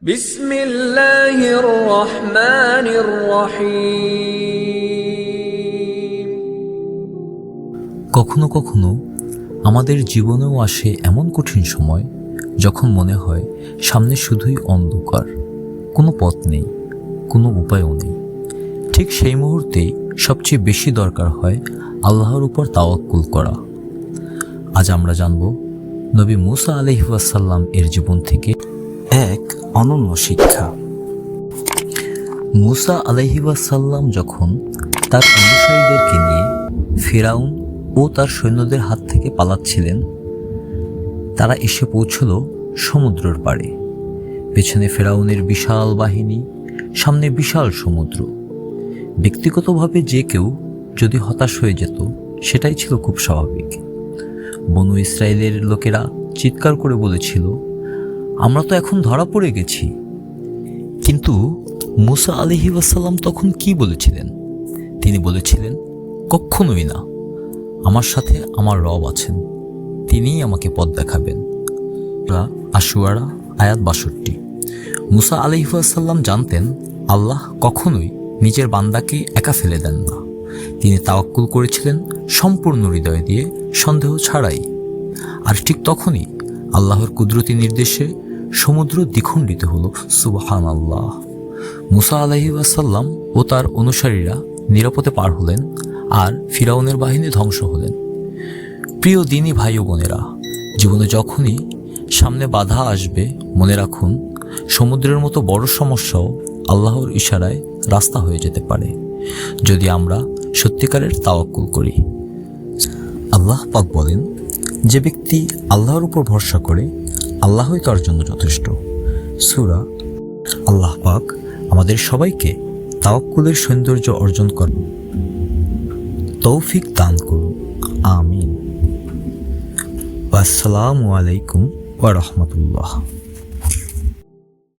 বিসমিল্লাহির রহমানির রহিম। কখনো কখনো আমাদের জীবনেও আসে এমন কঠিন সময় যখন মনে হয় সামনে শুধুই অন্ধকার, কোনো পথ নেই, কোনো উপায়ও নেই। ঠিক সেই মুহূর্তেই সবচেয়ে বেশি দরকার হয় আল্লাহর উপর তাওয়াক্কুল করা। আজ আমরা জানব নবী মুসা আলাইহিস সালাম এর জীবন থেকে এক অনন্য শিক্ষা। মুসা আলাইহিস সালাম যখন তার অনুসারীদেরকে নিয়ে ফিরআউন ও তার সৈন্যদের হাত থেকে পালাচ্ছিলেন, তারা এসে পৌঁছল সমুদ্রের পাড়ে। পেছনে ফেরাউনের বিশাল বাহিনী, সামনে বিশাল সমুদ্র। ব্যক্তিগতভাবে যে কেউ যদি হতাশ হয়ে যেত, সেটাই ছিল খুব স্বাভাবিক। বনু ইসরায়েলের লোকেরা চিৎকার করে বলেছিল, আমরা তো এখন ধরা পড়ে গেছি। কিন্তু মুসা আলাইহিস সালাম তখন কি বলেছিলেন? তিনি বলেছিলেন, কখনোই না, আমার সাথে আমার রব আছেন, তিনিই আমাকে পথ দেখাবেন। আশুআরা আয়াত ৬২। মুসা আলাইহিস সালাম জানতেন আল্লাহ কখনোই নিজের বান্দাকে একা ফেলে দেন না। তিনি তাওয়াক্কুল করেছিলেন সম্পূর্ণ হৃদয় দিয়ে, সন্দেহ ছাড়াই। আর ঠিক তখনই আল্লাহর কুদরতি নির্দেশে সমুদ্র দ্বিখণ্ডিত হলো। সুবহানাল্লাহ। মুসা আলাইহিস সালাম ও তার অনুসারীরা নিরাপদে পার হলেন, আর ফিরাউনের বাহিনী ধ্বংস হলেন। প্রিয় দিনী ভাই ও বোনেরা, জীবনে যখনই সামনে বাধা আসবে, মনে রাখুন সমুদ্রের মতো বড় সমস্যাও আল্লাহর ইশারায় রাস্তা হয়ে যেতে পারে, যদি আমরা সত্যিকারের তাওয়াক্কুল করি। আল্লাহ পাক বলেন, যে ব্যক্তি আল্লাহর উপর ভরসা করে, আল্লাহই তার জন্য যথেষ্ট। সূরা। আল্লাহ পাক আমাদের সবাইকে তাওয়াক্কুলের সৌন্দর্য অর্জন করেন তৌফিক দান করুন। আমিন। আসসালামু আলাইকুম ওয়া রাহমাতুল্লাহ।